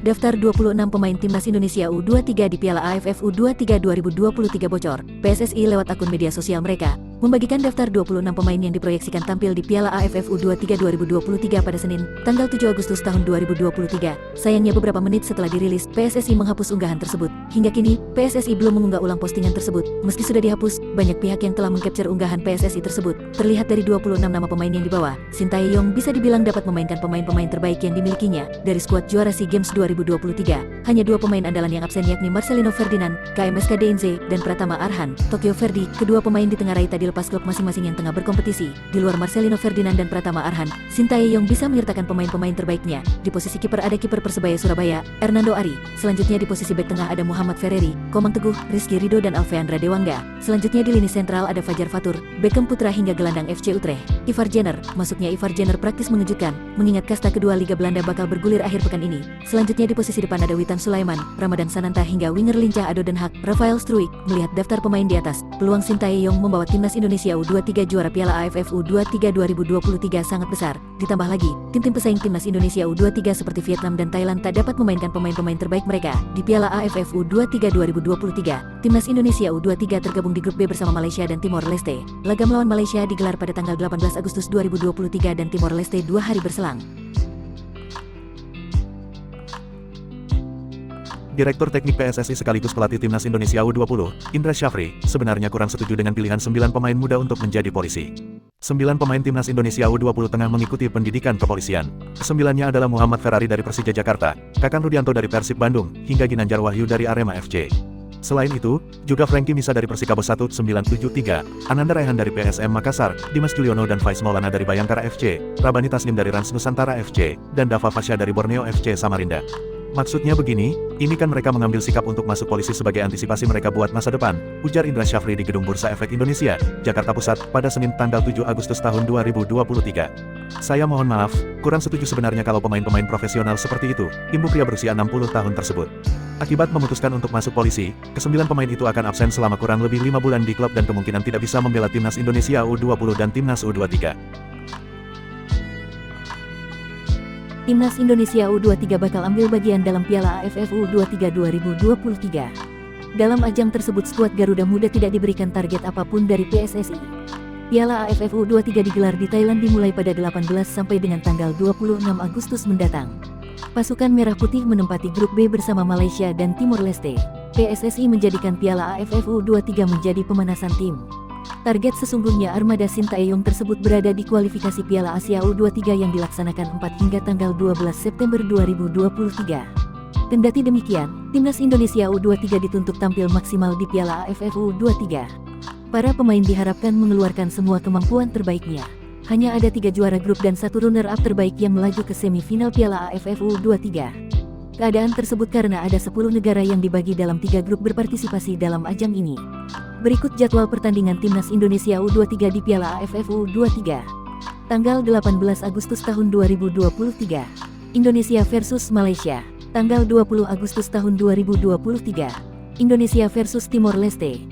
Daftar 26 pemain timnas Indonesia U23 di Piala AFF U23 2023 bocor. PSSI lewat akun media sosial mereka membagikan daftar 26 pemain yang diproyeksikan tampil di Piala AFF U23 2023 pada Senin, tanggal 7 Agustus tahun 2023. Sayangnya beberapa menit setelah dirilis, PSSI menghapus unggahan tersebut. Hingga kini, PSSI belum mengunggah ulang postingan tersebut. Meski sudah dihapus, banyak pihak yang telah mengcapture unggahan PSSI tersebut. Terlihat dari 26 nama pemain yang dibawa, Sintayong bisa dibilang dapat memainkan pemain-pemain terbaik yang dimilikinya. Dari skuad juara SEA Games 2023, hanya dua pemain andalan yang absen yakni Marcelino Ferdinand, KMSK DNZ, dan Pratama Arhan, Tokyo Verdy. Kedua pemain ditengarai tadi lepas klub masing-masing yang tengah berkompetisi. Di luar Marcelino Ferdinand dan Pratama Arhan, Sintayong bisa menyertakan pemain-pemain terbaiknya. Di posisi kiper ada kiper Persebaya Surabaya, Hernando Ari. Selanjutnya di posisi bek tengah ada Muhammad Ferreri, Komang Teguh, Rizky Ridho dan Alveandra Dewangga. Selanjutnya di lini sentral ada Fajar Fatur, Beckham Putra hingga gelandang FC Utrecht, Ivar Jenner. Masuknya Ivar Jenner praktis mengejutkan, mengingat kasta kedua Liga Belanda bakal bergulir akhir pekan ini. Selanjutnya di posisi depan ada Witan Sulaiman, Ramadan Sananta hingga winger lincah Ado Den Haag, Rafael Struijk. Melihat daftar pemain di atas, peluang Sintayong membawa timnas Indonesia U23 juara Piala AFF U23 2023 sangat besar. Ditambah lagi, tim-tim pesaing timnas Indonesia U23 seperti Vietnam dan Thailand tak dapat memainkan pemain-pemain terbaik mereka di Piala AFF U23 2023. Timnas Indonesia U23 tergabung di grup B bersama Malaysia dan Timor Leste. Laga melawan Malaysia digelar pada tanggal 18 Agustus 2023 dan Timor Leste 2 hari berselang. Direktur Teknik PSSI sekaligus pelatih Timnas Indonesia U20, Indra Syafri, sebenarnya kurang setuju dengan pilihan 9 pemain muda untuk menjadi polisi. 9 pemain Timnas Indonesia U20 tengah mengikuti pendidikan kepolisian. Kesembilannya adalah Muhammad Ferrari dari Persija Jakarta, Kakang Rudianto dari Persib Bandung, hingga Ginanjar Wahyu dari Arema FC. Selain itu, juga Frankie Misa dari Persikabo 1973, Ananda Raihan dari PSM Makassar, Dimas Juliono dan Faiz Maulana dari Bayangkara FC, Rabani Tasnim dari Rans Nusantara FC, dan Dava Fasya dari Borneo FC Samarinda. Maksudnya begini, ini kan mereka mengambil sikap untuk masuk polisi sebagai antisipasi mereka buat masa depan, ujar Indra Syafri di Gedung Bursa Efek Indonesia, Jakarta Pusat, pada Senin tanggal 7 Agustus tahun 2023. Saya mohon maaf, kurang setuju sebenarnya kalau pemain-pemain profesional seperti itu, imbu pria berusia 60 tahun tersebut. Akibat memutuskan untuk masuk polisi, ke-9 pemain itu akan absen selama kurang lebih 5 bulan di klub dan kemungkinan tidak bisa membela Timnas Indonesia U20 dan Timnas U23. Timnas Indonesia U23 bakal ambil bagian dalam Piala AFF U23 2023. Dalam ajang tersebut skuad Garuda Muda tidak diberikan target apapun dari PSSI. Piala AFF U23 digelar di Thailand dimulai pada 18 sampai dengan tanggal 26 Agustus mendatang. Pasukan Merah Putih menempati grup B bersama Malaysia dan Timor Leste. PSSI menjadikan Piala AFF U23 menjadi pemanasan tim. Target sesungguhnya armada Sintayong tersebut berada di kualifikasi Piala Asia U23 yang dilaksanakan 4 hingga tanggal 12 September 2023. Kendati demikian, Timnas Indonesia U23 dituntut tampil maksimal di Piala AFF U23. Para pemain diharapkan mengeluarkan semua kemampuan terbaiknya. Hanya ada 3 juara grup dan 1 runner-up terbaik yang melaju ke semifinal Piala AFF U23. Keadaan tersebut karena ada 10 negara yang dibagi dalam 3 grup berpartisipasi dalam ajang ini. Berikut jadwal pertandingan Timnas Indonesia U23 di Piala AFF U23. Tanggal 18 Agustus tahun 2023. Indonesia versus Malaysia. Tanggal 20 Agustus tahun 2023. Indonesia versus Timor Leste.